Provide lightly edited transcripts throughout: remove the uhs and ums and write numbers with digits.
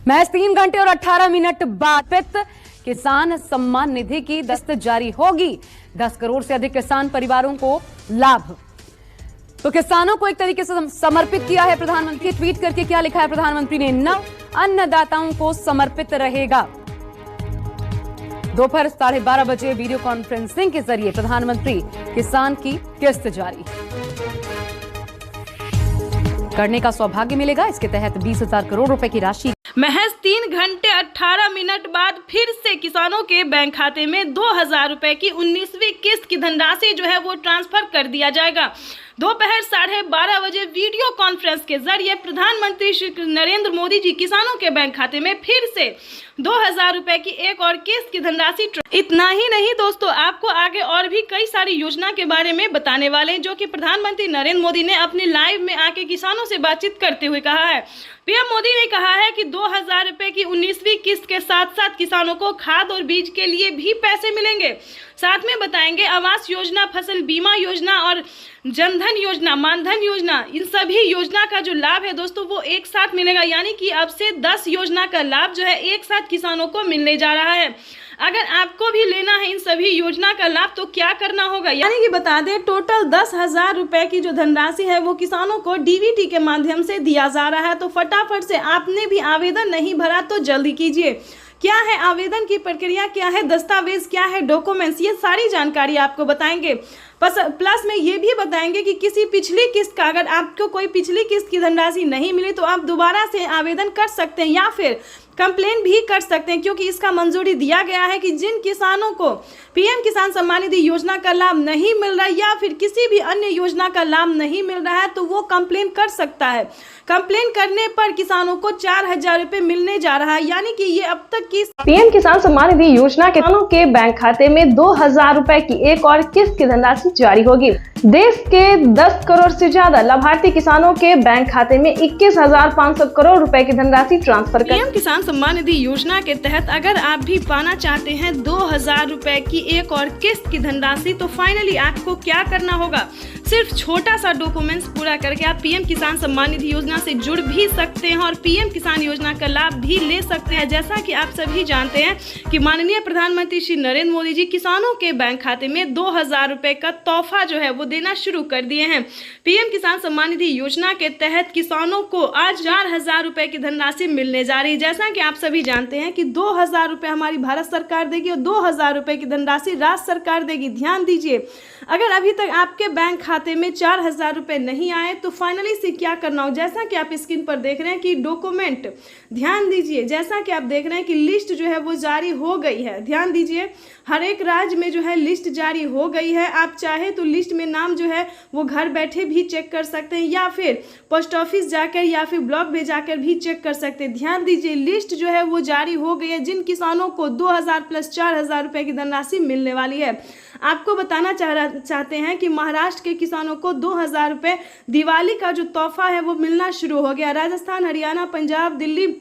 महज 3 घंटे और 18 मिनट बाद किसान सम्मान निधि की दस्त जारी होगी। 10 करोड़ से अधिक किसान परिवारों को लाभ। तो किसानों को एक तरीके से समर्पित किया है प्रधानमंत्री। ट्वीट करके क्या लिखा है प्रधानमंत्री ने? अन्नदाताओं को समर्पित रहेगा। दोपहर 12:30 बजे वीडियो कॉन्फ्रेंसिंग के जरिए प्रधानमंत्री किसान की किस्त जारी करने का सौभाग्य मिलेगा। इसके तहत 20,000 करोड़ रुपए की राशि महज 3 घंटे 18 मिनट बाद फिर से किसानों के बैंक खाते में 2,000 रुपए की 19वीं किस्त की धनराशि जो है वो ट्रांसफर कर दिया जाएगा। दोपहर 12:30 बजे वीडियो कॉन्फ्रेंस के जरिए प्रधानमंत्री श्री नरेंद्र मोदी जी किसानों के बैंक खाते में फिर से 2,000 रुपए की एक और किस्त की धनराशि। इतना ही नहीं दोस्तों, आपको आगे और भी कई सारी योजना के बारे में बताने वाले हैं जो कि प्रधानमंत्री नरेंद्र मोदी ने अपने लाइव में आके किसानों से बातचीत करते हुए कहा है। पीएम मोदी ने कहा है कि 2,000 रुपए की 19वीं किस्त के साथ साथ किसानों को खाद और बीज के लिए भी पैसे मिलेंगे। साथ में बताएंगे आवास योजना, फसल बीमा योजना और जनधन योजना, मानधन योजना, इन सभी योजना का जो लाभ है दोस्तों वो एक साथ मिलेगा। यानी कि अब से 10 योजना का लाभ जो है एक साथ किसानों को मिलने जा रहा है। अगर आपको भी लेना है इन सभी योजना का लाभ तो क्या करना होगा, यानी कि बता दें टोटल 10,000 रुपए की जो धनराशि है वो किसानों को डीबीटी के माध्यम से दिया जा रहा है। तो फटाफट से आपने भी आवेदन नहीं भरा तो जल्दी कीजिए। क्या है आवेदन की प्रक्रिया, क्या है दस्तावेज, क्या है डॉक्यूमेंट्स, ये सारी जानकारी आपको बताएंगे। प्लस में ये भी बताएंगे कि किसी पिछली किस्त का अगर आपको कोई पिछली किस्त की धनराशि नहीं मिली तो आप दोबारा से आवेदन कर सकते हैं या फिर कंप्लेन भी कर सकते हैं, क्योंकि इसका मंजूरी दिया गया है कि जिन किसानों को पीएम किसान सम्मान निधि योजना का लाभ नहीं मिल रहा है या फिर किसी भी अन्य योजना का लाभ नहीं मिल रहा है तो वो कंप्लेन कर सकता है। कंप्लेन करने पर किसानों को 4,000 रुपए मिलने जा रहा है। यानी कि ये अब तक की पीएम किसान सम्मान निधि योजना के किसानों के बैंक खाते में 2,000 रुपए की एक और किस्त की धनराशि जारी होगी। देश के 10 करोड़ से ज्यादा लाभार्थी किसानों के बैंक खाते में 21,500 करोड़ रुपए की धनराशि ट्रांसफर कर पीएम किसान सम्मान निधि योजना के तहत अगर आप भी पाना चाहते हैं 2,000 रुपए की एक और किस्त की धनराशि तो फाइनली आपको क्या करना होगा, सिर्फ छोटा सा डॉक्यूमेंट्स पूरा करके आप पीएम किसान सम्मान निधि योजना से जुड़ भी सकते हैं और पीएम किसान योजना का लाभ भी ले सकते हैं। जैसा कि आप सभी जानते हैं कि माननीय प्रधानमंत्री श्री नरेंद्र मोदी जी किसानों के बैंक खाते में 2,000 रुपए का तोहफा जो है वो देना शुरू कर दिए हैं। पीएम किसान सम्मान निधि योजना के तहत किसानों को आज 4,000 रुपए की धनराशि मिलने जा रही है। जैसा कि आप सभी जानते हैं कि 2,000 रुपए हमारी भारत सरकार देगी और 2,000 रुपए की धनराशि राज्य सरकार देगी। ध्यान दीजिए, अगर अभी तक आपके बैंक खाते में 4,000 रुपए नहीं आए तो फाइनली से क्या करना हो, जैसा कि आप स्क्रीन पर देख रहे हैं कि डॉक्यूमेंट, ध्यान दीजिए, जैसा कि आप देख रहे हैं कि लिस्ट जो है वो जारी हो गई है। ध्यान दीजिए, हर एक राज्य में जो है लिस्ट जारी हो गई है। आप चाहे तो लिस्ट में नाम जो है वो घर बैठे भी चेक कर सकते हैं या फिर पोस्ट ऑफिस जाकर या फिर ब्लॉक में जाकर भी चेक कर सकते हैं। ध्यान दीजिए, लिस्ट जो है वो जारी हो गई है जिन किसानों को 2,000 प्लस 4,000 रुपए की धनराशि मिलने वाली है। आपको बताना चाहते हैं कि महाराष्ट्र के किसानों को 2,000 रुपए दिवाली का जो तोहफा है वो मिलना शुरू हो गया। राजस्थान, हरियाणा, पंजाब, दिल्ली,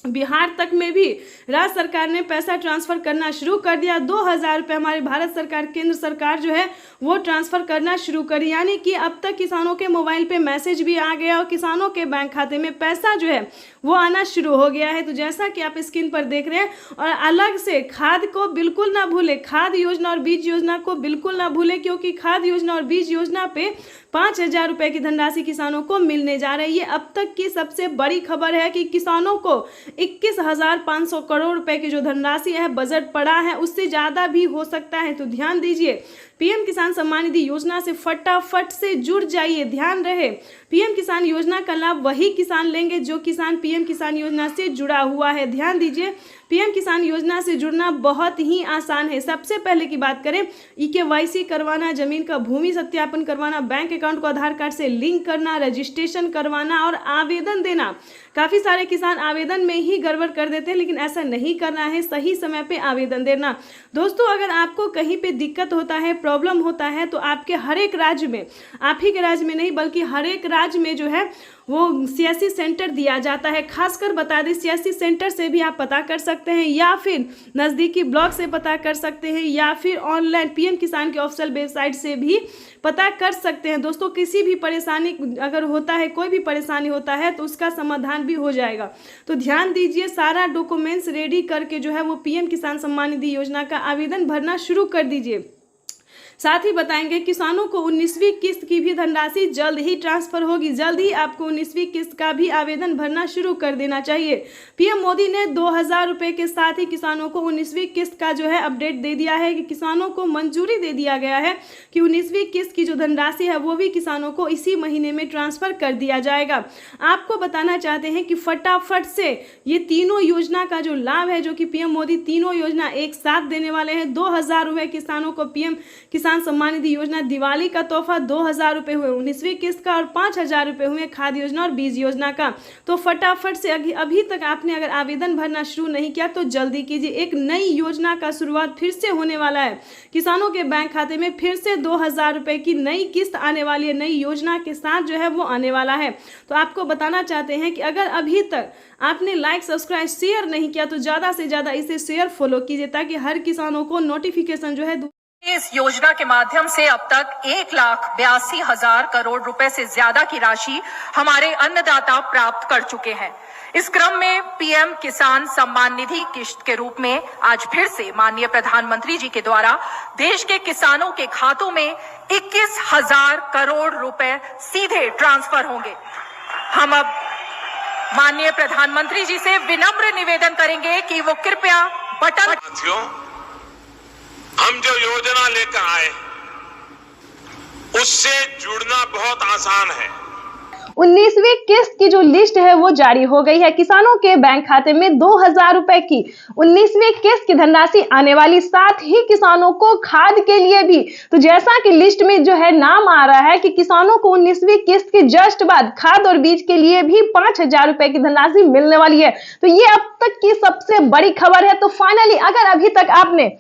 बिहार तक में भी राज्य सरकार ने पैसा ट्रांसफर करना शुरू कर दिया। 2,000 रुपए हमारी भारत सरकार, केंद्र सरकार जो है वो ट्रांसफर करना शुरू करी। यानी कि अब तक किसानों के मोबाइल पे मैसेज भी आ गया और किसानों के बैंक खाते में पैसा जो है वो आना शुरू हो गया है। तो जैसा कि आप स्क्रीन पर देख रहे हैं, और अलग से खाद को बिल्कुल ना भूले, खाद योजना और बीज योजना को बिल्कुल ना भूले, क्योंकि खाद योजना और बीज योजना पे 5,000 रुपए की धनराशि किसानों को मिलने जा रही है। अब तक की सबसे बड़ी खबर है कि किसानों को 21,500 करोड़ रुपए की जो धनराशि है बजट पड़ा है, उससे ज्यादा भी हो सकता है। तो ध्यान दीजिए, पीएम किसान सम्मान निधि योजना से फटाफट से जुड़ जाइए। ध्यान रहे, पीएम किसान योजना का लाभ वही किसान लेंगे जो किसान पीएम किसान योजना से जुड़ा हुआ है। ध्यान दीजिए, पीएम किसान योजना से जुड़ना बहुत ही आसान है। सबसे पहले की बात करें, केवाईसी करवाना, जमीन का भूमि सत्यापन करवाना, बैंक अकाउंट को आधार कार्ड से लिंक करना, रजिस्ट्रेशन करवाना और आवेदन देना। काफी सारे किसान आवेदन में ही गड़बड़ कर देते हैं, लेकिन ऐसा नहीं करना है, सही समय पे आवेदन देना। दोस्तों, अगर आपको कहीं पे दिक्कत होता है, प्रॉब्लम होता है तो आपके हर एक राज्य में, आप ही के राज्य में नहीं बल्कि हर एक राज्य में जो है वो सीएससी सेंटर दिया जाता है। खासकर बता दें, सीएससी सेंटर से भी आप पता कर सकते हैं या फिर नज़दीकी ब्लॉक से पता कर सकते हैं या फिर ऑनलाइन पीएम किसान के ऑफिशियल वेबसाइट से भी पता कर सकते हैं। दोस्तों, किसी भी परेशानी अगर होता है, कोई भी परेशानी होता है तो उसका समाधान भी हो जाएगा। तो ध्यान दीजिए, सारा डॉक्यूमेंट्स रेडी करके जो है वो पीएम किसान सम्मान निधि योजना का आवेदन भरना शुरू कर दीजिए। साथ ही बताएंगे किसानों को 19वीं किस्त की भी धनराशि जल्द ही ट्रांसफर होगी। जल्द ही आपको 19वीं किस्त का भी आवेदन भरना शुरू कर देना चाहिए। पीएम मोदी ने 2000 रुपए के साथ ही किसानों को 19वीं किस्त का जो है अपडेट दे दिया है कि किसानों को मंजूरी दे दिया गया है कि 19वीं किस्त की जो धनराशि है वो भी किसानों को इसी महीने में ट्रांसफर कर दिया जाएगा। आपको बताना चाहते हैं कि फटाफट से ये तीनों योजना का जो लाभ है, जो कि पीएम मोदी तीनों योजना एक साथ देने वाले हैं। 2000 रुपए किसानों को पीएम किसान सम्मान निधि योजना दिवाली का तोहफा 2000 रुपए हुए 19वीं किस्त का, और 5000 रुपए हुए खाद योजना और बीज योजना का। तो फटाफट से अभी तक आपने अगर आवेदन भरना शुरू नहीं किया तो जल्दी कीजिए। एक नई योजना का शुरुआत फिर से होने वाला है। किसानों के बैंक खाते में फिर से 2000 रुपए की नई किस्त आने वाली है, नई योजना के साथ जो है वो आने वाला है। तो आपको बताना चाहते हैं कि अगर अभी तक आपने लाइक, सब्सक्राइब, शेयर नहीं किया तो ज्यादा से ज्यादा इसे शेयर फॉलो कीजिए ताकि हर किसानों को नोटिफिकेशन जो है। इस योजना के माध्यम से अब तक 1,82,000 करोड़ रुपए से ज्यादा की राशि हमारे अन्नदाता प्राप्त कर चुके हैं। इस क्रम में पीएम किसान सम्मान निधि किस्त के रूप में आज फिर से माननीय प्रधानमंत्री जी के द्वारा देश के किसानों के खातों में 21,000 करोड़ रुपए सीधे ट्रांसफर होंगे। हम अब माननीय प्रधानमंत्री जी से विनम्र निवेदन करेंगे कि वो कृपया बटन। हम जो योजना लेकर आए उससे जुड़ना बहुत आसान है। 19वीं किस्त की जो लिस्ट है वो जारी हो गई है। किसानों के बैंक खाते में 2000 रुपए की 19वीं किस्त की धनराशि आने वाली, साथ ही किसानों को खाद के लिए भी। तो जैसा कि लिस्ट में जो है नाम आ रहा है कि किसानों को 19वीं किस्त के जस्ट बाद खाद और बीज के लिए भी 5000 रुपए की धनराशि मिलने वाली है। तो ये अब तक की सबसे बड़ी खबर है। तो फाइनली अगर अभी तक आपने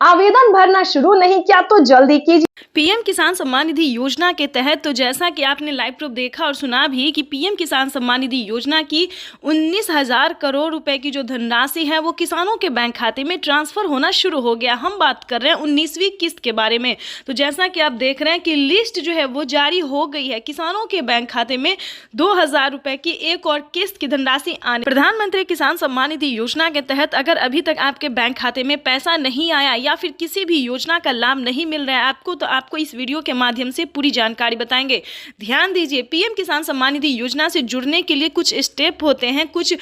आवेदन भरना शुरू नहीं किया तो जल्दी कीजिए। पीएम किसान सम्मान निधि योजना के तहत तो जैसा कि आपने लाइव प्रूफ देखा और सुना भी कि पीएम किसान सम्मान निधि योजना की 19,000 करोड़ रुपए की जो धनराशि है वो किसानों के बैंक खाते में ट्रांसफर होना शुरू हो गया। हम बात कर रहे हैं 19वीं किस्त के बारे में। तो जैसा कि आप देख रहे हैं कि लिस्ट जो है वो जारी हो गई है। किसानों के बैंक खाते में 2000 रुपए की एक और किस्त की धनराशि आने। प्रधानमंत्री किसान सम्मान निधि योजना के तहत अगर अभी तक आपके बैंक खाते में पैसा नहीं आया या फिर किसी भी योजना का लाभ नहीं मिल रहा है आपको, तो आपको इस वीडियो के माध्यम से पूरी जानकारी बताएंगे। ध्यान दीजिए, पीएम किसान सम्मान निधि योजना से जुड़ने के लिए कुछ स्टेप होते हैं, कुछ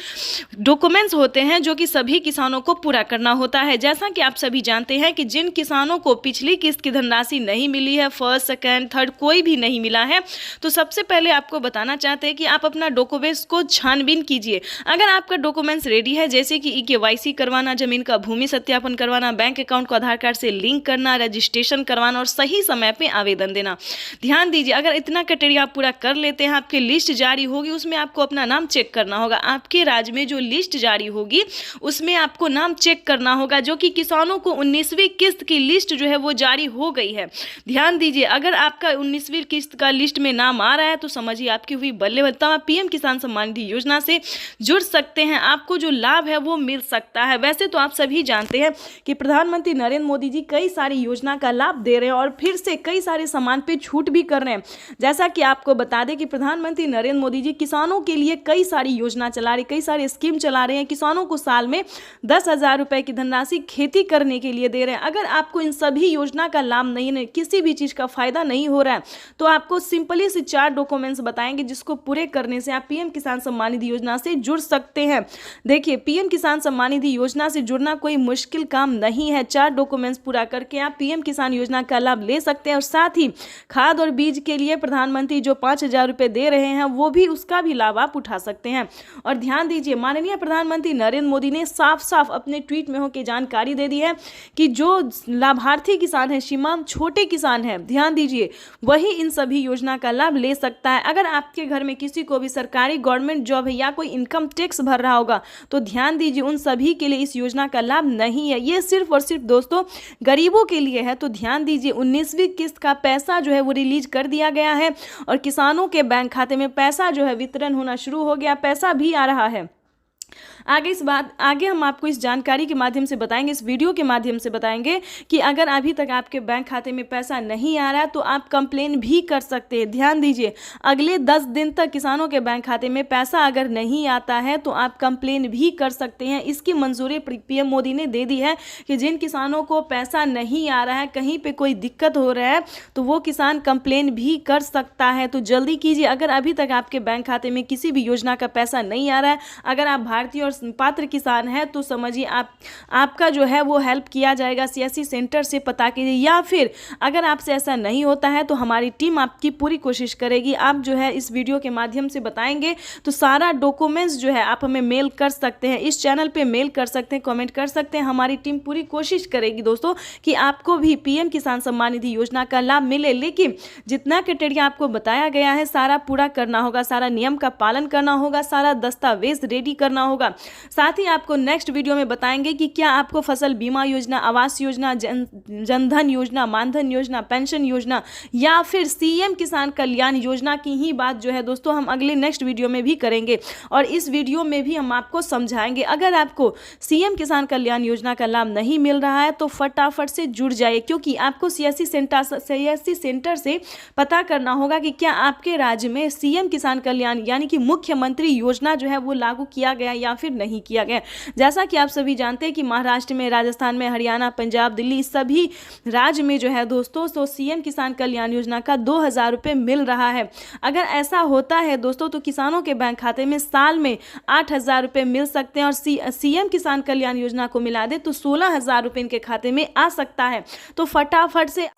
डॉक्यूमेंट्स होते हैं जो कि सभी किसानों को पूरा करना होता है। जैसा कि आप सभी जानते हैं कि जिन किसानों को पिछली किस्त की धनराशि नहीं मिली है, फर्स्ट, सेकेंड, थर्ड कोई भी नहीं मिला है, तो सबसे पहले आपको बताना चाहते हैं कि आप अपना डॉक्यूमेंट्स को छानबीन कीजिए। अगर आपका डॉक्यूमेंट्स रेडी है, जैसे कि KYC करवाना, जमीन का भूमि सत्यापन करवाना, बैंक अकाउंट को आधार कार्ड से लिंक करना, रजिस्ट्रेशन करवाना और सही समय पे आवेदन देना। ध्यान दीजिए, अगर इतना क्राइटेरिया आप पूरा कर लेते हैं, आपकी लिस्ट जारी होगी, उसमें आपको अपना नाम चेक करना होगा। आपके राज्य में जो लिस्ट जारी होगी उसमें आपको नाम चेक करना होगा, जो कि किसानों को 19वीं किस्त की लिस्ट जो है वो जारी हो गई है। ध्यान दीजिए, अगर आपका 19वीं किस्त का लिस्ट में नाम आ रहा है तो समझिए आपकी हुई बल्ले बल्ले। आप पीएम किसान सम्मान निधि योजना से जुड़ सकते हैं, आपको जो लाभ है वो मिल सकता है। वैसे तो आप सभी जानते हैं कि प्रधानमंत्री नरेंद्र मोदी जी कई सारी योजना का लाभ दे रहे हैं और फिर से कई सारे सामान पे छूट भी कर रहे हैं। जैसा कि आपको बता दें कि प्रधानमंत्री नरेंद्र मोदी जी किसानों के लिए कई सारी योजना चला रहे, कई सारे स्कीम चला रहे हैं। किसानों को साल में 10,000 रुपए की धनराशि खेती करने के लिए दे रहे हैं। अगर आपको इन सभी योजना का लाभ नहीं, किसी भी चीज का फायदा नहीं हो रहा है, तो आपको सिंपली से 4 डॉक्यूमेंट्स बताएंगे जिसको पूरे करने से आप पीएम किसान सम्मान निधि योजना से जुड़ सकते हैं। देखिए, पीएम किसान सम्मान निधि योजना से जुड़ना कोई मुश्किल काम नहीं है। 4 डॉक्यूमेंट्स पूरा करके आप पीएम किसान योजना का लाभ ले सकते हैं और साथ ही खाद और बीज के लिए प्रधानमंत्री जो 5,000 रुपए दे रहे हैं वो भी, उसका भी लाभ आप उठा सकते हैं। और ध्यान दीजिए, माननीय प्रधानमंत्री नरेंद्र मोदी ने साफ साफ अपने ट्वीट में होकर जानकारी दे दी है कि जो लाभार्थी किसान है, सीमांत छोटे किसान है, ध्यान दीजिए, वही इन सभी योजना का लाभ ले सकता है। अगर आपके घर में किसी को भी सरकारी गवर्नमेंट जॉब है या कोई इनकम टैक्स भर रहा होगा तो ध्यान दीजिए, उन सभी के लिए इस योजना का लाभ नहीं है। ये सिर्फ और सिर्फ दोस्तों गरीबों के लिए है। तो ध्यान दीजिए, 19वीं किस्त का पैसा जो है वो रिलीज कर दिया गया है और किसानों के बैंक खाते में पैसा जो है वितरण होना शुरू हो गया, पैसा भी आ रहा है। आगे हम आपको इस जानकारी के माध्यम से बताएंगे, इस वीडियो के माध्यम से बताएंगे कि अगर अभी तक आपके बैंक खाते में पैसा नहीं आ रहा है तो आप कंप्लेन भी कर सकते हैं। ध्यान दीजिए, अगले 10 दिन तक किसानों के बैंक खाते में पैसा अगर नहीं आता है तो आप कंप्लेन भी कर सकते हैं। इसकी मंजूरी पीएम मोदी ने दे दी है कि जिन किसानों को पैसा नहीं आ रहा है, कहीं पर कोई दिक्कत हो रहा है, तो वो किसान कंप्लेन भी कर सकता है। तो जल्दी कीजिए, अगर अभी तक आपके बैंक खाते में किसी भी योजना का पैसा नहीं आ रहा है, अगर आप भारतीय और पात्र किसान है तो समझिए आपका जो है वो हेल्प किया जाएगा। सीएससी सेंटर से पता कीजिए, या फिर अगर आपसे ऐसा नहीं होता है तो हमारी टीम आपकी पूरी कोशिश करेगी। आप जो है इस वीडियो के माध्यम से बताएंगे तो सारा डॉक्यूमेंट्स जो है आप हमें मेल कर सकते हैं, इस चैनल पे मेल कर सकते हैं, कमेंट कर सकते हैं। हमारी टीम पूरी कोशिश करेगी दोस्तों कि आपको भी पीएम किसान सम्मान निधि योजना का लाभ मिले, लेकिन जितना क्राइटेरिया आपको बताया गया है सारा पूरा करना होगा, सारा नियम का पालन करना होगा, सारा दस्तावेज रेडी करना होगा। साथ ही आपको नेक्स्ट वीडियो में बताएंगे कि क्या आपको फसल बीमा योजना, आवास योजना, जनधन योजना, मानधन योजना, पेंशन योजना या फिर सीएम किसान कल्याण योजना की ही बात जो है दोस्तों हम अगले नेक्स्ट वीडियो में भी करेंगे और इस वीडियो में भी हम आपको समझाएंगे। अगर आपको सीएम किसान कल्याण योजना का लाभ नहीं मिल रहा है तो फटाफट से जुड़ जाइए, क्योंकि आपको सीएससी सेंटर से पता करना होगा कि क्या आपके राज्य में सीएम किसान कल्याण यानी कि मुख्यमंत्री योजना जो है वो लागू किया गया या फिर नहीं किया गया। जैसा कि आप सभी जानते हैं कि महाराष्ट्र में, राजस्थान में, हरियाणा, पंजाब, दिल्ली सभी राज्य में जो है दोस्तों तो सीएम किसान कल्याण योजना का 2000 रुपये मिल रहा है। अगर ऐसा होता है दोस्तों तो किसानों के बैंक खाते में साल में 8000 रुपये मिल सकते हैं और सीएम किसान कल्याण योजना को मिला दे तो 16000 रुपये इनके खाते में आ सकता है। तो फटाफट से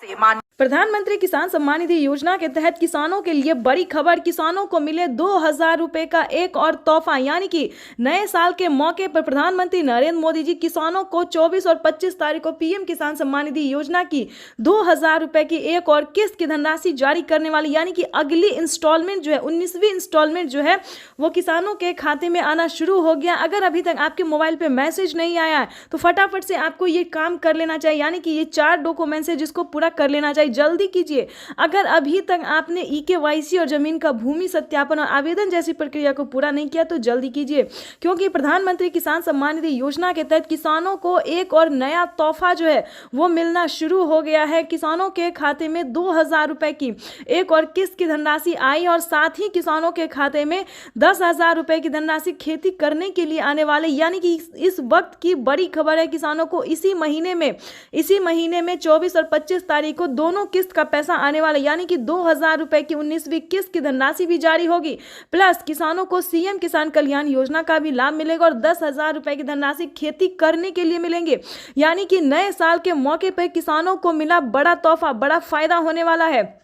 प्रधानमंत्री किसान सम्मान निधि योजना के तहत किसानों के लिए बड़ी खबर, किसानों को मिले 2000 रुपए का एक और तोहफा, यानी कि नए साल के मौके पर प्रधानमंत्री नरेंद्र मोदी जी किसानों को 24 और 25 तारीख को पीएम किसान सम्मान निधि योजना की 2000 रुपए की एक और किस्त की धनराशि जारी करने वाली, यानी कि अगली इंस्टॉलमेंट जो है 19वीं इंस्टॉलमेंट जो है वो किसानों के खाते में आना शुरू हो गया। अगर अभी तक आपके मोबाइल पे मैसेज नहीं आया है तो फटाफट से आपको ये काम कर लेना चाहिए, यानी कि ये 4 डॉक्यूमेंट्स है जिसको पूरा कर लेना चाहिए। जल्दी कीजिए। अगर अभी तक आपने ईकेवाईसी और जमीन का भूमि सत्यापन और आवेदन जैसी प्रक्रिया को पूरा नहीं किया तो जल्दी कीजिए, क्योंकि प्रधानमंत्री किसान सम्मान निधि योजना के तहत किसानों को एक और नया तोहफा जो है वो मिलना शुरू हो गया है। किसानों के खाते में 2000 रुपए की एक और किस्त की धनराशि आई और साथ ही किसानों के खाते में 10,000 रुपए की धनराशि खेती करने के लिए आने वाले, यानी कि इस वक्त की बड़ी खबर है। किसानों को इसी महीने में 24 और 25 तारीख को दोनों किस्त का पैसा आने वाला, यानी कि 2000 रुपए की 19वीं किस्त की धनराशि भी जारी होगी। प्लस किसानों को सीएम किसान कल्याण योजना का भी लाभ मिलेगा और 10,000 रुपए की धनराशि खेती करने के लिए मिलेंगे, यानी कि नए साल के मौके पर किसानों को मिला बड़ा तोहफा, बड़ा फायदा होने वाला है।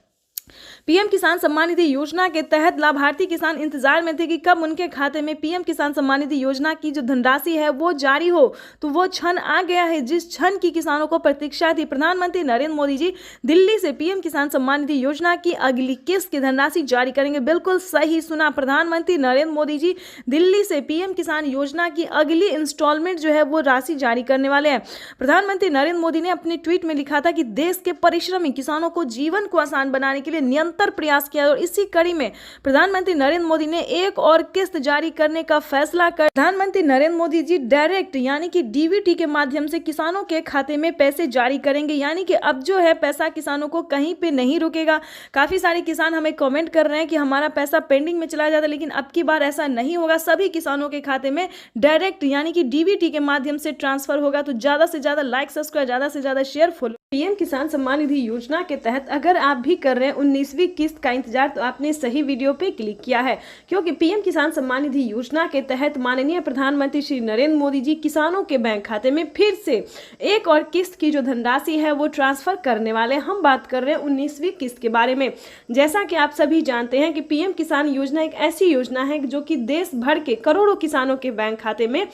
पीएम किसान सम्मान निधि योजना के तहत लाभार्थी किसान इंतजार में थे कि कब उनके खाते में पीएम किसान सम्मान निधि योजना की जो धनराशि है वो जारी हो, तो वो क्षण आ गया है जिस क्षण की किसानों को प्रतीक्षा थी। प्रधानमंत्री नरेंद्र मोदी जी दिल्ली से पीएम किसान सम्मान निधि योजना की अगली किस्त की धनराशि जारी करेंगे। बिल्कुल सही सुना, प्रधानमंत्री नरेंद्र मोदी जी दिल्ली से पीएम किसान योजना की अगली इंस्टॉलमेंट जो है वो राशि जारी करने वाले हैं। प्रधानमंत्री नरेंद्र मोदी ने अपने ट्वीट में लिखा था कि देश के परिश्रमी किसानों को जीवन को आसान बनाने के लिए निरंतर प्रयास किया और इसी कड़ी में प्रधानमंत्री नरेंद्र मोदी ने एक और किस्त जारी करने का फैसला कर प्रधानमंत्री नरेंद्र मोदी जी डायरेक्ट यानी कि डीबीटी के माध्यम से किसानों के खाते में पैसे जारी करेंगे, यानी कि अब जो है पैसा किसानों को कहीं पे नहीं रुकेगा। काफी सारे किसान हमें कमेंट कर रहे हैं कि हमारा पैसा पेंडिंग में चला जाता है, लेकिन अब की बार ऐसा नहीं होगा। सभी किसानों के खाते में डायरेक्ट यानी कि डीबीटी के माध्यम से ट्रांसफर होगा। तो ज्यादा से ज्यादा लाइक, सब्सक्राइब, ज्यादा से ज्यादा शेयर, फॉलो। पीएम किसान सम्मान निधि योजना के तहत अगर आप भी कर रहे हैं 19वीं किस्त का इंतजार तो आपने सही वीडियो पे क्लिक किया है, क्योंकि पीएम किसान सम्मान निधि योजना के तहत माननीय प्रधानमंत्री श्री नरेंद्र मोदी जी किसानों के बैंक खाते में फिर से एक और किस्त की जो धनराशि है वो ट्रांसफर करने वाले। हम बात कर रहे हैं 19वीं किस्त के बारे में। जैसा कि आप सभी जानते हैं कि पीएम किसान योजना एक ऐसी योजना है जो कि देश भर के करोड़ों किसानों के बैंक खाते में,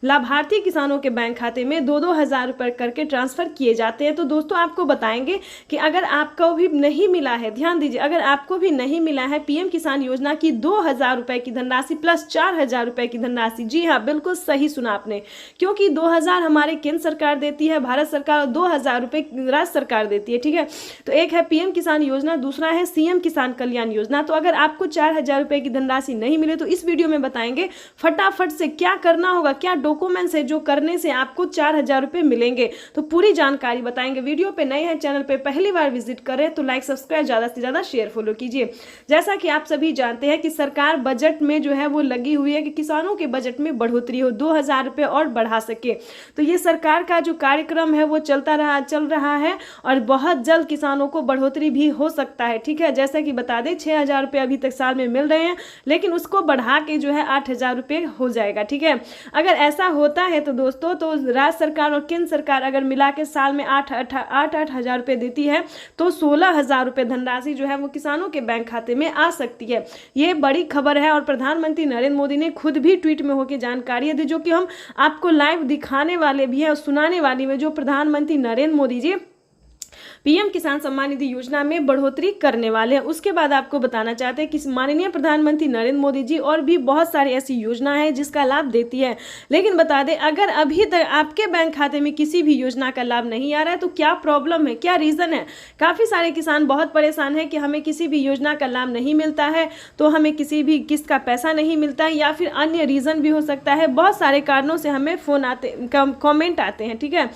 लाभार्थी किसानों के बैंक खाते में 2-2 हज़ार रुपए करके ट्रांसफर किए जाते हैं। तो दोस्तों दोस्तों आपको बताएंगे कि अगर आपको भी नहीं मिला है, ध्यान दीजिए, अगर आपको भी नहीं मिला है पीएम किसान योजना की 2,000 रुपए की धनराशि प्लस 4,000 रुपए की धनराशि, जी हाँ बिल्कुल सही सुना आपने, क्योंकि 2,000 हमारे केंद्र सरकार देती है, भारत सरकार, और 2,000 रुपए राज्य सरकार देती है, ठीक है। तो एक है पीएम किसान योजना, दूसरा है सीएम किसान कल्याण योजना। तो अगर आपको 4,000 रुपए की धनराशि नहीं मिले तो इस वीडियो में बताएंगे फटाफट से क्या करना होगा, क्या डॉक्यूमेंट्स है जो करने से आपको 4,000 रुपए मिलेंगे, तो पूरी जानकारी बताएंगे। वीडियो पे नए हैं, चैनल पे पहली बार विजिट करें तो लाइक सब्सक्राइब, ज्यादा से ज्यादा शेयर फॉलो कीजिए। जैसा कि आप सभी जानते हैं कि सरकार बजट में जो है वो लगी हुई है कि किसानों के बजट में बढ़ोतरी हो, 2,000 रुपए और बढ़ा सके। तो ये सरकार का जो कार्यक्रम है वो चल रहा है और बहुत जल्द किसानों को बढ़ोतरी भी हो सकता है, ठीक है। जैसा कि बता दें 6,000 रुपए अभी तक साल में मिल रहे हैं, लेकिन उसको बढ़ा के जो है 8,000 रुपए हो जाएगा, ठीक है। अगर ऐसा होता है तो दोस्तों, तो राज्य सरकार और केंद्र सरकार अगर मिला के साल में 8,000 रुपए देती है तो 16,000 रुपए धनराशि जो है वो किसानों के बैंक खाते में आ सकती है। ये बड़ी खबर है और प्रधानमंत्री नरेंद्र मोदी ने खुद भी ट्वीट में होकर जानकारी दी, जो कि हम आपको लाइव दिखाने वाले भी है और सुनाने वाली है, जो प्रधानमंत्री नरेंद्र मोदी जी पीएम किसान सम्मान निधि योजना में बढ़ोतरी करने वाले हैं। उसके बाद आपको बताना चाहते हैं कि माननीय प्रधानमंत्री नरेंद्र मोदी जी और भी बहुत सारी ऐसी योजना है जिसका लाभ देती है, लेकिन बता दें अगर अभी तक आपके बैंक खाते में किसी भी योजना का लाभ नहीं आ रहा है तो क्या प्रॉब्लम है, क्या रीजन है। काफी सारे किसान बहुत परेशान है कि हमें किसी भी योजना का लाभ नहीं मिलता है, तो हमें किसी भी किस्त का पैसा नहीं मिलता है, या फिर अन्य रीजन भी हो सकता है। बहुत सारे कारणों से हमें फोन आते, कमेंट आते हैं, ठीक है।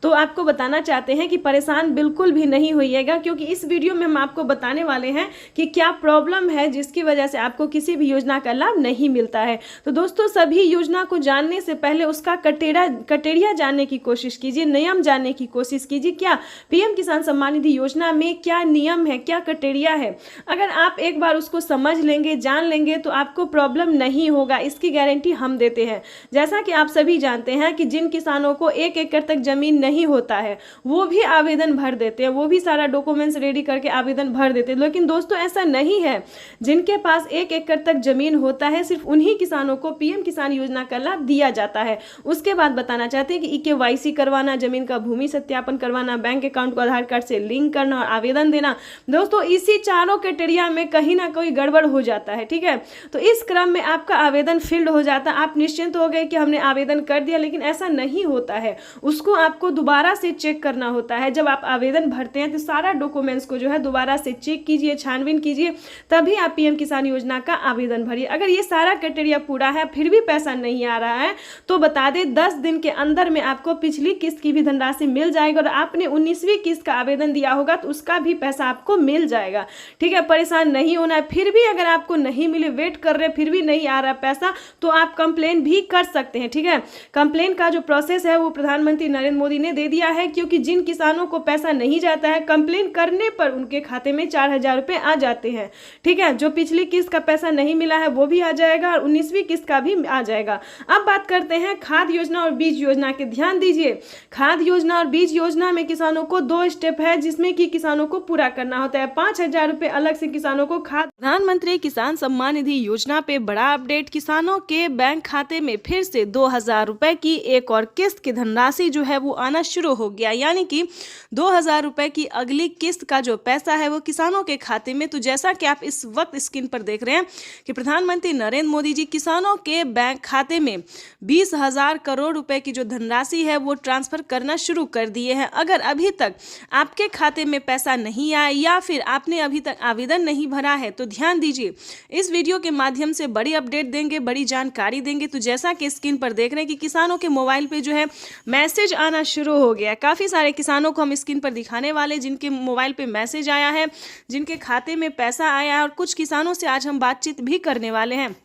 तो आपको बताना चाहते हैं कि परेशान बिल्कुल भी नहीं होइएगा, क्योंकि इस वीडियो में हम आपको बताने वाले हैं कि क्या प्रॉब्लम है जिसकी वजह से आपको किसी भी योजना का लाभ नहीं मिलता है। तो दोस्तों सभी योजना को जानने से पहले उसका कटेरिया जानने की कोशिश कीजिए, नियम जानने की कोशिश कीजिए। क्या पीएम किसान सम्मान निधि योजना में क्या नियम है, क्या कटेरिया है, अगर आप एक बार उसको समझ लेंगे, जान लेंगे तो आपको प्रॉब्लम नहीं होगा, इसकी गारंटी हम देते हैं। जैसा कि आप सभी जानते हैं कि जिन किसानों को 1 एकड़ तक जमीन नहीं होता है वो भी आवेदन भर देते हैं, वो भी सारा डॉक्यूमेंट्स रेडी करके आवेदन भर देते हैं। लेकिन दोस्तों ऐसा नहीं है, जिनके पास 1 एकड़ तक जमीन होता है सिर्फ उन्हीं किसानों को पीएम किसान योजना का लाभ दिया जाता है। उसके बाद बताना चाहते हैं कि KYC करवाना, जमीन का भूमि सत्यापन करवाना, बैंक अकाउंट को आधार कार्ड से लिंक करना और आवेदन देना। दोस्तों इसी चारों क्राइटेरिया में कहीं ना कोई गड़बड़ हो जाता है, ठीक है। तो इस क्रम में आपका आवेदन फील्ड हो जाता है, आप निश्चिंत हो गए कि हमने आवेदन कर दिया, लेकिन ऐसा नहीं होता है। उसको आपको दोबारा से चेक करना होता है। जब आप आवेदन भरते हैं तो सारा डॉक्यूमेंट्स को जो है दोबारा से चेक कीजिए, छानबीन कीजिए, तभी आप पीएम किसान योजना का आवेदन भरिए। अगर ये सारा क्राइटेरिया पूरा है फिर भी पैसा नहीं आ रहा है तो बता दें 10 दिन के अंदर में आपको पिछली किस्त की भी धनराशि मिल जाएगी, और आपने 19वीं किस्त का आवेदन दिया होगा तो उसका भी पैसा आपको मिल जाएगा, ठीक है। परेशान नहीं होना है। फिर भी अगर आपको नहीं मिले, वेट कर रहे फिर भी नहीं आ रहा पैसा, तो आप कंप्लेन भी कर सकते हैं, ठीक है। कंप्लेन का जो प्रोसेस है वो प्रधानमंत्री नरेंद्र मोदी ने दे दिया है, क्योंकि जिन किसानों को पैसा नहीं जाता है कंप्लेन करने पर उनके खाते में 4,000 रुपए आ जाते हैं, ठीक है। जो पिछली किस्त का पैसा नहीं मिला है वो भी आ जाएगा और 19वीं किस्त का भी आ जाएगा। अब बात करते हैं खाद योजना और बीज योजना के। ध्यान दीजिए, खाद योजना और बीज योजना में किसानों को 2 स्टेप है जिसमें कि किसानों को पूरा करना होता है। 5,000 रुपए अलग से किसानों को खाद। प्रधानमंत्री किसान सम्मान निधि योजना पे बड़ा अपडेट, किसानों के बैंक खाते में फिर से 2,000 रुपए की एक और किस्त की धनराशि जो है वो आना शुरू हो गया, यानी कि 2,000 रुपए की अगली किस्त का जो पैसा है वो किसानों के खाते में। तो जैसा कि आप इस वक्त स्क्रीन पर देख रहे हैं कि प्रधानमंत्री नरेंद्र मोदी जी किसानों के बैंक खाते में 20,000 करोड़ रुपए की जो धनराशि है वो ट्रांसफर करना शुरू कर दिए हैं। अगर अभी तक आपके खाते में पैसा नहीं आया या फिर आपने अभी तक आवेदन नहीं भरा है तो ध्यान दीजिए, इस वीडियो के माध्यम से बड़ी अपडेट देंगे, बड़ी जानकारी देंगे। तो जैसा कि स्क्रीन पर देख रहे हैं कि किसानों के मोबाइल पे जो है मैसेज आना शुरू हो गया। काफ़ी सारे किसानों को हम स्क्रीन पर दिखाने वाले जिनके मोबाइल पे मैसेज आया है, जिनके खाते में पैसा आया है, और कुछ किसानों से आज हम बातचीत भी करने वाले हैं।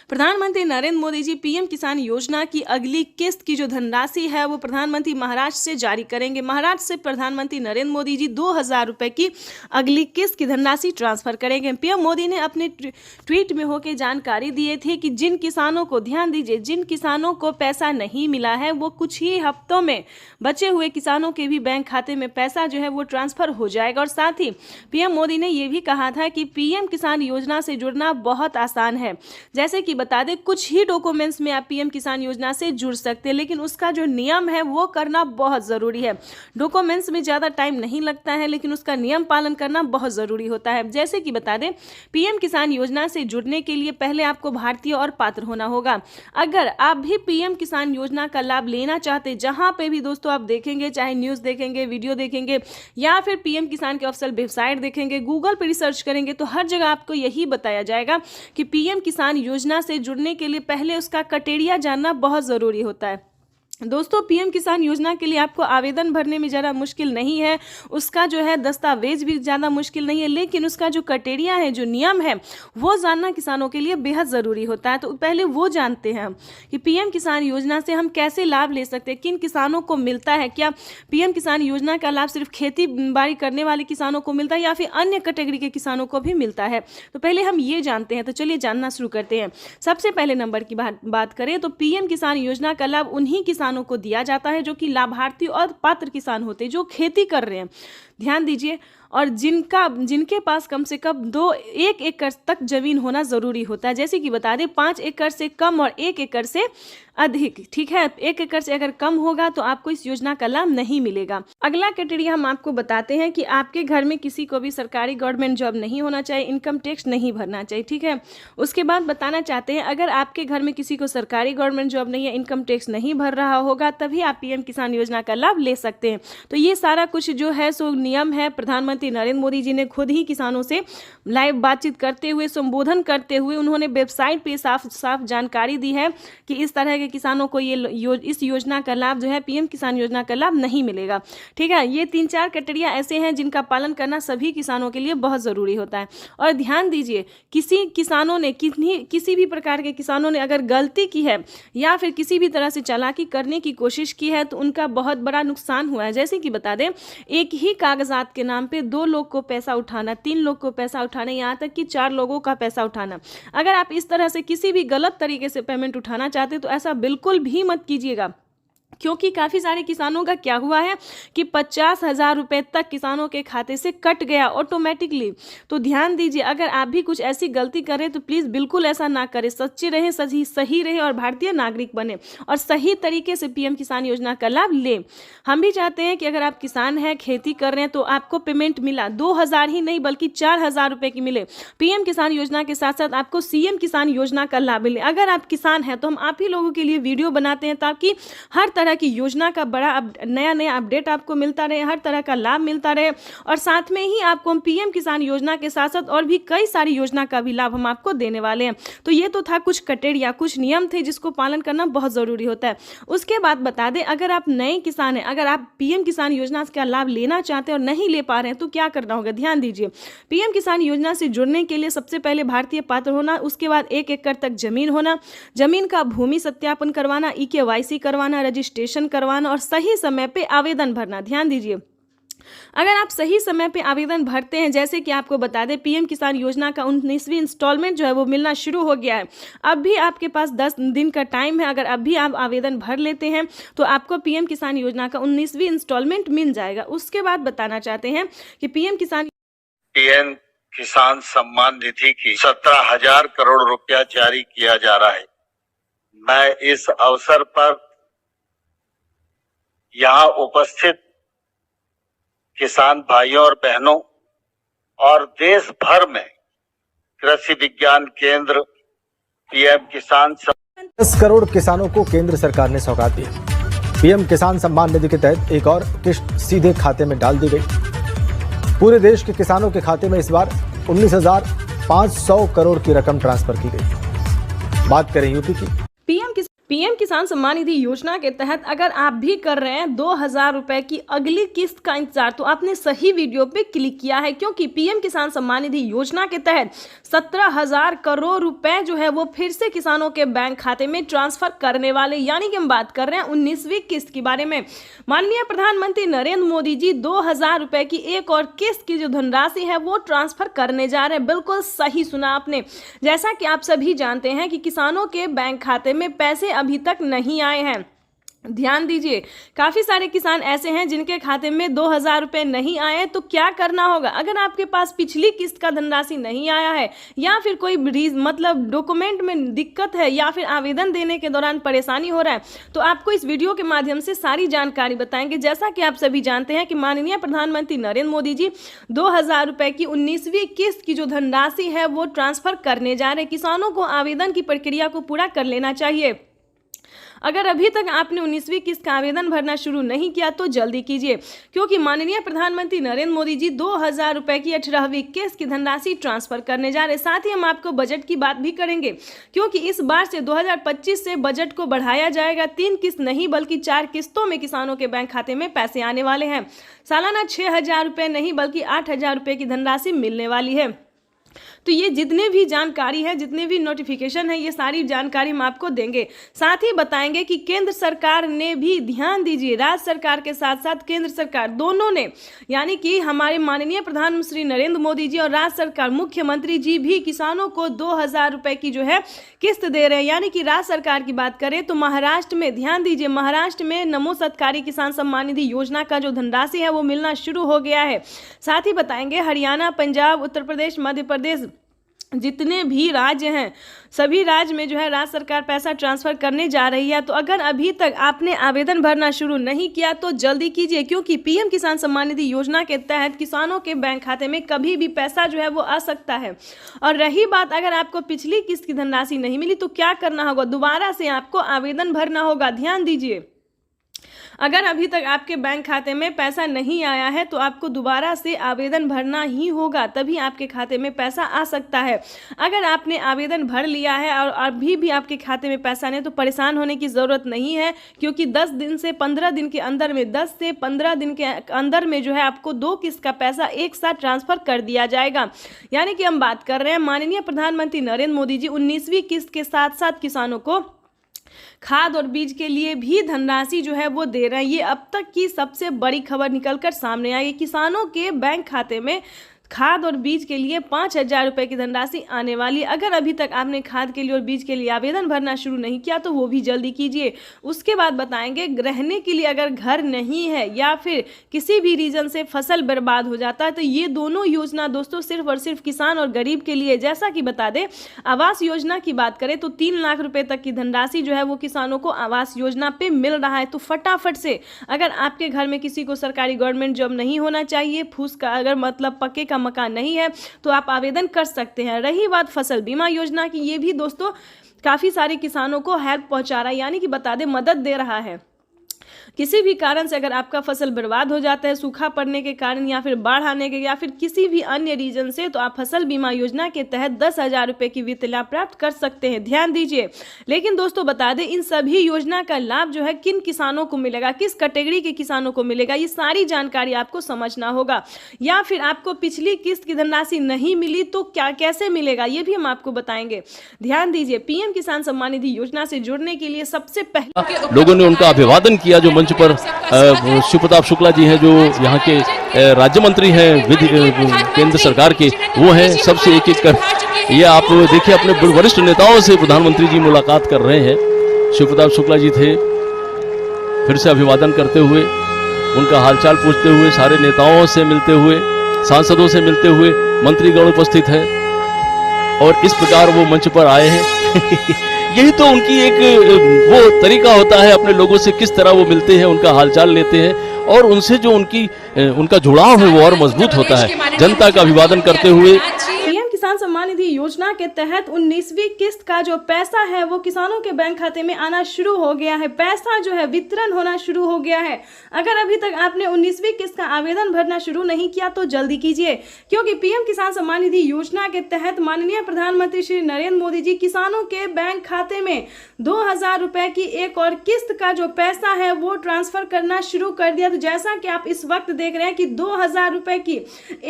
प्रधानमंत्री नरेंद्र मोदी जी पीएम किसान योजना की अगली किस्त की जो धनराशि है वो प्रधानमंत्री महाराष्ट्र से जारी करेंगे। महाराष्ट्र से प्रधानमंत्री नरेंद्र मोदी जी 2,000 रुपए की अगली किस्त की धनराशि ट्रांसफर करेंगे। पीएम मोदी ने अपने ट्वीट में होकर जानकारी दी थी कि जिन किसानों को, ध्यान दीजिए, जिन किसानों को पैसा नहीं मिला है वो कुछ ही हफ्तों में बचे हुए किसानों के भी बैंक खाते में पैसा जो है वो ट्रांसफर हो जाएगा। और साथ ही पीएम मोदी ने यह भी कहा था कि पीएम किसान योजना से जुड़ना बहुत आसान है। जैसे जैसे कि बता दें कुछ ही डॉक्यूमेंट्स में आप पीएम किसान योजना से जुड़ सकते हैं, लेकिन उसका जो नियम है वो करना बहुत ज़रूरी है। डॉक्यूमेंट्स में ज़्यादा टाइम नहीं लगता है, लेकिन उसका नियम पालन करना बहुत ज़रूरी होता है। जैसे कि बता दें पीएम किसान योजना से जुड़ने के लिए पहले आपको भारतीय और पात्र होना होगा। अगर आप भी पीएम किसान योजना का लाभ लेना चाहते, जहां पे भी दोस्तों आप देखेंगे, चाहे न्यूज़ देखेंगे, वीडियो देखेंगे या फिर पीएम किसान के ऑफिशियल वेबसाइट देखेंगे, गूगल पर रिसर्च करेंगे, तो हर जगह आपको यही बताया जाएगा कि पीएम किसान योजना से जुड़ने के लिए पहले उसका क्राइटेरिया जानना बहुत ज़रूरी होता है। दोस्तों पीएम किसान योजना के लिए आपको आवेदन भरने में ज़्यादा मुश्किल नहीं है, उसका जो है दस्तावेज भी ज़्यादा मुश्किल नहीं है, लेकिन उसका जो क्राइटेरिया है, जो नियम है, वो जानना किसानों के लिए बेहद ज़रूरी होता है। तो पहले वो जानते हैं हम कि पीएम किसान योजना से हम कैसे लाभ ले सकते हैं, किन किसानों को मिलता है, क्या पीएम किसान योजना का लाभ सिर्फ खेती बाड़ी करने वाले किसानों को मिलता है या फिर अन्य कैटेगरी के किसानों को भी मिलता है। तो पहले हम ये जानते हैं। तो चलिए जानना शुरू करते हैं। सबसे पहले नंबर की बात करें तो पीएम किसान योजना का लाभ उन्हीं किसानों को दिया जाता है जो कि लाभार्थी और पात्र किसान होते हैं, जो खेती कर रहे हैं। ध्यान दीजिए, और जिनके पास कम से कम 1 एकड़ तक जमीन होना जरूरी होता है। जैसे कि बता दें 5 एकड़ से कम और 1 एकड़ से अधिक, ठीक है। 1 एकड़ से अगर कम होगा तो आपको इस योजना का लाभ नहीं मिलेगा। अगला क्राइटेरिया हम आपको बताते हैं कि आपके घर में किसी को भी सरकारी गवर्नमेंट जॉब नहीं होना चाहिए, इनकम टैक्स नहीं भरना चाहिए, ठीक है। उसके बाद बताना चाहते हैं अगर आपके घर में किसी को सरकारी गवर्नमेंट जॉब नहीं है, इनकम टैक्स नहीं भर रहा होगा, तभी आप पीएम किसान योजना का लाभ ले सकते हैं। तो ये सारा कुछ जो है सो नियम है, प्रधानमंत्री नरेंद्र मोदी जी ने खुद ही किसानों से लाइव बातचीत करते हुए, संबोधन करते हुए उन्होंने वेबसाइट पे साफ साफ जानकारी दी है कि इस तरह के किसानों को इस योजना का लाभ जो है पीएम किसान योजना का लाभ नहीं मिलेगा, ठीक है। ये 3-4 क्राइटेरिया ऐसे हैं जिनका पालन करना सभी किसानों के लिए बहुत ज़रूरी होता है। और ध्यान दीजिए, किसी भी प्रकार के किसानों ने अगर गलती की है या फिर किसी भी तरह से चालाकी करने की कोशिश की है तो उनका बहुत बड़ा नुकसान हुआ है। जैसे कि बता दें एक ही कागजात के नाम पे 2 लोग को पैसा उठाना, 3 लोग को पैसा उठाना, यहाँ तक कि 4 लोगों का पैसा उठाना। अगर आप इस तरह से किसी भी गलत तरीके से पेमेंट उठाना चाहते तो ऐसा बिल्कुल भी मत कीजिएगा, क्योंकि काफ़ी सारे किसानों का क्या हुआ है कि 50,000 रुपये तक किसानों के खाते से कट गया ऑटोमेटिकली। तो ध्यान दीजिए, अगर आप भी कुछ ऐसी गलती करें तो प्लीज़ बिल्कुल ऐसा ना करें, सच्चे रहें, सही रहें और भारतीय नागरिक बने और सही तरीके से पीएम किसान योजना का लाभ लें। हम भी चाहते हैं कि अगर आप किसान हैं, खेती कर रहे हैं, तो आपको पेमेंट मिला 2,000 ही नहीं बल्कि 4,000 रुपये की मिले। पीएम किसान योजना के साथ साथ आपको सीएम किसान योजना का लाभ मिले। अगर आप किसान हैं तो हम आप ही लोगों के लिए वीडियो बनाते हैं ताकि हर तरह की योजना का बड़ा नया अपडेट आपको मिलता रहे, हर तरह का लाभ मिलता रहे। और साथ में ही आपको हम पीएम किसान योजना के साथ साथ और भी कई सारी योजना का भी लाभ हम आपको देने वाले हैं। तो ये तो था कुछ क्राइटेरिया, कुछ नियम थे जिसको पालन करना बहुत ज़रूरी होता है। उसके बाद बता दें अगर आप नए किसान हैं, अगर आप पीएम किसान योजना का लाभ लेना चाहते हैं और नहीं ले पा रहे हैं तो क्या करना होगा। ध्यान दीजिए, पीएम किसान योजना से जुड़ने के लिए सबसे पहले भारतीय पात्र होना, उसके बाद 1 एकड़ तक जमीन होना, जमीन का भूमि सत्यापन करवाना, EKYC करवाना, रजिस्ट्रेशन करवाना और सही समय पे आवेदन भरना। ध्यान दीजिए, अगर आप सही समय पे आवेदन भरते हैं, जैसे कि आपको बता दें पीएम किसान योजना का 19वीं इंस्टॉलमेंट जो है वो मिलना शुरू हो गया है। अब भी आपके पास 10 दिन का टाइम है। अगर अब भी आप आवेदन भर लेते हैं तो आपको पीएम किसान योजना का 19वीं इंस्टॉलमेंट मिल जाएगा। उसके बाद बताना चाहते हैं कि पीएम किसान सम्मान निधि की 17,000 करोड़ रुपया जारी किया जा रहा है। मैं इस अवसर पर यहाँ उपस्थित किसान भाइयों और बहनों और देश भर में कृषि विज्ञान केंद्र पीएम किसान 10 करोड़ किसानों को केंद्र सरकार ने सौगात दी। पीएम किसान सम्मान निधि के तहत एक और किस्त सीधे खाते में डाल दी गई। पूरे देश के किसानों के खाते में इस बार 19,500 करोड़ की रकम ट्रांसफर की गई। बात करें यूपी की। पीएम किसान सम्मान निधि योजना के तहत अगर आप भी कर रहे हैं 2,000 रुपए की अगली किस्त का इंतजार, तो आपने सही वीडियो पे क्लिक किया है, क्योंकि पीएम किसान सम्मान निधि योजना के तहत 17,000 करोड़ रुपए जो है वो फिर से किसानों के बैंक खाते में ट्रांसफर करने वाले, यानी कि हम बात कर रहे हैं 19वीं किस्त के बारे में। माननीय प्रधानमंत्री नरेंद्र मोदी जी 2,000 रुपए की एक और किस्त की जो धनराशि है वो ट्रांसफर करने जा रहे हैं। बिल्कुल सही सुना आपने। जैसा कि आप सभी जानते हैं कि किसानों के बैंक खाते में पैसे अभी तक नहीं आए हैं। ध्यान दीजिए, काफ़ी सारे किसान ऐसे हैं जिनके खाते में 2000 रुपये नहीं आए, तो क्या करना होगा? अगर आपके पास पिछली किस्त का धनराशि नहीं आया है या फिर कोई मतलब डॉक्यूमेंट में दिक्कत है या फिर आवेदन देने के दौरान परेशानी हो रहा है, तो आपको इस वीडियो के माध्यम से सारी जानकारी बताएंगे। जैसा कि आप सभी जानते हैं कि माननीय प्रधानमंत्री नरेंद्र मोदी जी 2000 रुपये की 19वीं किस्त की जो धनराशि है वो ट्रांसफर करने जा रहे हैं। किसानों को आवेदन की प्रक्रिया को पूरा कर लेना चाहिए। अगर अभी तक आपने 19वीं किस्त का आवेदन भरना शुरू नहीं किया तो जल्दी कीजिए, क्योंकि माननीय प्रधानमंत्री नरेंद्र मोदी जी 2000 रुपये की 18वीं किस्त की धनराशि ट्रांसफर करने जा रहे हैं। साथ ही हम आपको बजट की बात भी करेंगे, क्योंकि इस बार से 2025 से बजट को बढ़ाया जाएगा। 3 किस्त नहीं बल्कि 4 किस्तों में किसानों के बैंक खाते में पैसे आने वाले हैं। सालाना 6000 रुपये नहीं बल्कि 8000 रुपये की धनराशि मिलने वाली है। तो ये जितने भी जानकारी है, जितने भी नोटिफिकेशन है, ये सारी जानकारी हम आपको देंगे। साथ ही बताएंगे कि केंद्र सरकार ने भी, ध्यान दीजिए, राज्य सरकार के साथ साथ केंद्र सरकार दोनों ने, यानी कि हमारे माननीय प्रधानमंत्री नरेंद्र मोदी जी और राज्य सरकार मुख्यमंत्री जी भी किसानों को 2000 रुपये की जो है किस्त दे रहे हैं। यानी कि राज्य सरकार की बात करें तो महाराष्ट्र में, ध्यान दीजिए, महाराष्ट्र में नमो सत्कारी किसान सम्मान निधि योजना का जो धनराशि है वो मिलना शुरू हो गया है। साथ ही बताएंगे हरियाणा, पंजाब, उत्तर प्रदेश, मध्य प्रदेश, जितने भी राज्य हैं सभी राज्य में जो है राज्य सरकार पैसा ट्रांसफर करने जा रही है। तो अगर अभी तक आपने आवेदन भरना शुरू नहीं किया तो जल्दी कीजिए, क्योंकि पीएम किसान सम्मान निधि योजना के तहत किसानों के बैंक खाते में कभी भी पैसा जो है वो आ सकता है। और रही बात, अगर आपको पिछली किस्त की धनराशि नहीं मिली तो क्या करना होगा? दोबारा से आपको आवेदन भरना होगा। ध्यान दीजिए, अगर अभी तक आपके बैंक खाते में पैसा नहीं आया है तो आपको दोबारा से आवेदन भरना ही होगा, तभी आपके खाते में पैसा आ सकता है। अगर आपने आवेदन भर लिया है और अभी भी आपके खाते में पैसा नहीं, तो परेशान होने की ज़रूरत नहीं है, क्योंकि 10 दिन से 15 दिन के अंदर में, 10 से 15 दिन के अंदर में जो है आपको 2 किस्त का पैसा एक साथ ट्रांसफर कर दिया जाएगा। यानी कि हम बात कर रहे हैं माननीय प्रधानमंत्री नरेंद्र मोदी जी 19वीं किस्त के साथ साथ किसानों को खाद और बीज के लिए भी धनराशि जो है वो दे रहे हैं। ये अब तक की सबसे बड़ी खबर निकलकर सामने आई। किसानों के बैंक खाते में खाद और बीज के लिए 5000 रुपये की धनराशि आने वाली। अगर अभी तक आपने खाद के लिए और बीज के लिए आवेदन भरना शुरू नहीं किया तो वो भी जल्दी कीजिए। उसके बाद बताएंगे, रहने के लिए अगर घर नहीं है या फिर किसी भी रीजन से फसल बर्बाद हो जाता है तो ये दोनों योजना दोस्तों सिर्फ और सिर्फ किसान और गरीब के लिए। जैसा कि बता दें, आवास योजना की बात करें तो 3 लाख रुपये तक की धनराशि जो है वो किसानों को आवास योजना पे मिल रहा है। तो फटाफट से, अगर आपके घर में किसी को सरकारी गवर्नमेंट जॉब नहीं होना चाहिए, फूस का अगर मतलब पक्के का मकान नहीं है, तो आप आवेदन कर सकते हैं। रही बात फसल बीमा योजना की, ये भी दोस्तों काफी सारे किसानों को हेल्प पहुंचा रहा है, यानी कि बता दें मदद दे रहा है। किसी भी कारण से अगर आपका फसल बर्बाद हो जाता है, सूखा पड़ने के कारण या फिर बाढ़ आने के या फिर किसी भी अन्य रीजन से, तो आप फसल बीमा योजना के तहत 10,000 रुपये की वित्त लाभ प्राप्त कर सकते हैं। ध्यान दीजिए, लेकिन दोस्तों बता दें, इन सभी योजना का लाभ जो है किन किसानों को मिलेगा, किस कैटेगरी के किसानों को मिलेगा, ये सारी जानकारी आपको समझना होगा। या फिर आपको पिछली किस्त की धनराशि नहीं मिली तो क्या कैसे मिलेगा, ये भी हम आपको बताएंगे। ध्यान दीजिए, पीएम किसान सम्मान निधि योजना से जुड़ने के लिए सबसे पहले लोगों ने उनका अभिवादन किया। जो मंच पर शिवप्रताप शुक्ला जी हैं, जो यहाँ के राज्य मंत्री हैं केंद्र सरकार के, वो हैं सबसे एक एक कर। ये आप देखिए, अपने वरिष्ठ नेताओं से प्रधानमंत्री जी मुलाकात कर रहे हैं। शिवप्रताप शुक्ला जी थे, फिर से अभिवादन करते हुए, उनका हालचाल पूछते हुए, सारे नेताओं से मिलते हुए, सांसदों से मिलते हुए, मंत्रीगण उपस्थित है और इस प्रकार वो मंच पर आए हैं। यही तो उनकी एक वो तरीका होता है, अपने लोगों से किस तरह वो मिलते हैं, उनका हालचाल लेते हैं और उनसे जो उनका जुड़ाव है वो और मजबूत होता है। जनता का अभिवादन करते हुए पीएम किसान सम्मान निधि योजना के तहत 19वीं किस्त का जो पैसा है वो किसानों के बैंक खाते में आना शुरू हो गया है। पैसा जो है वितरण होना शुरू हो गया है। अगर अभी तक आपने 19वीं किस्त का आवेदन भरना शुरू नहीं किया तो जल्दी कीजिए, क्योंकि पीएम किसान सम्मान निधि योजना के तहत माननीय प्रधानमंत्री श्री नरेंद्र मोदी जी किसानों के बैंक खाते में 2000 रुपए की एक और किस्त का जो पैसा है वो ट्रांसफर करना शुरू कर दिया। तो जैसा कि आप इस वक्त देख रहे हैं कि 2000 रुपए की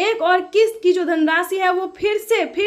एक और किस्त की जो धनराशि है वो फिर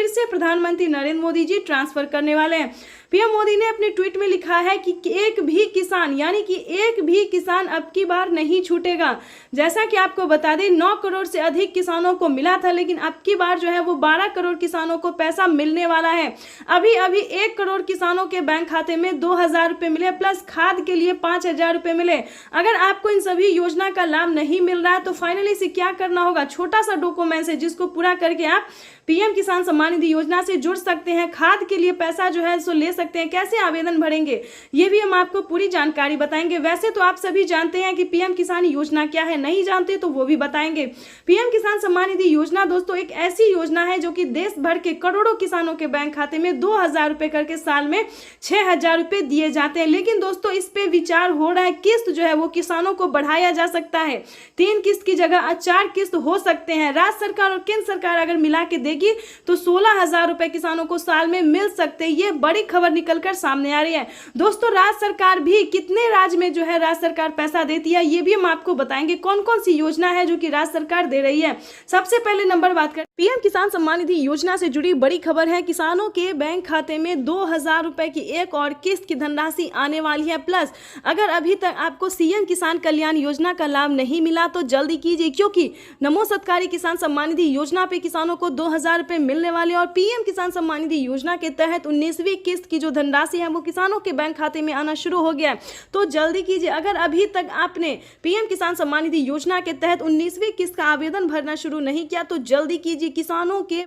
से प्रधानमंत्री नरेंद्र मोदी जी ट्रांसफर करने वाले हैं। पीएम मोदी ने अपने ट्वीट में लिखा है कि एक भी किसान, यानी कि एक भी किसान अब की बार नहीं छूटेगा। जैसा कि आपको बता दें 9 करोड़ से अधिक किसानों को मिला था, लेकिन अब की बार जो है वो 12 करोड़ किसानों को पैसा मिलने वाला है। अभी 1 करोड़ किसानों के बैंक खाते में 2000 रुपए मिले, प्लस खाद के लिए 5000 रुपए मिले। अगर आपको इन सभी योजना का लाभ नहीं मिल रहा है तो फाइनली से क्या करना होगा, छोटा सा डॉक्यूमेंट है जिसको पूरा करके आप पीएम किसान सम्मान निधि योजना से जुड़ सकते हैं। खाद के लिए पैसा जो है सो ले सकते हैं। कैसे आवेदन भरेंगे ये भी हम आपको पूरी जानकारी बताएंगे। वैसे तो आप सभी जानते हैं कि पीएम किसान योजना क्या है, नहीं जानते तो वो भी बताएंगे। पीएम किसान सम्मान निधि योजना दोस्तों एक ऐसी योजना है जो कि देश भर के करोड़ों किसानों के बैंक खाते में 2000 रुपए करके साल में 6000 रुपए दिए जाते हैं। लेकिन दोस्तों इस पे विचार हो रहा है, किस्त जो है वो किसानों को बढ़ाया जा सकता है। 3 किस्त की जगह 4 किस्त हो सकते हैं। राज्य सरकार और केंद्र सरकार अगर मिला के तो 16,000 रुपए किसानों को साल में मिल सकते हैं। ये बड़ी खबर निकलकर सामने आ रही है। दोस्तों राज्य सरकार भी कितने राज्य में जो है राज्य सरकार पैसा देती है ये भी हम आपको बताएंगे। कौन कौन सी योजना है जो कि राज्य सरकार दे रही है। सबसे पहले नंबर बात करें पीएम किसान सम्मान निधि योजना से जुड़ी बड़ी खबर है। किसानों के बैंक खाते में 2000 रुपए की एक और किस्त की धनराशि आने वाली है। प्लस अगर अभी तक आपको सीएम किसान कल्याण योजना का लाभ नहीं मिला तो जल्दी कीजिए, क्योंकि नमो सत्कारी किसान सम्मान निधि योजना पे किसानों को 2000 रुपए मिलने वाले और पीएम किसान सम्मान निधि योजना के तहत 19वीं किस्त की जो धनराशि है वो किसानों के बैंक खाते में आना शुरू हो गया है। तो जल्दी कीजिए। अगर अभी तक आपने पीएम किसान सम्मान निधि योजना के तहत 19वीं किस्त का आवेदन भरना शुरू नहीं किया तो जल्दी कीजिए। किसानों के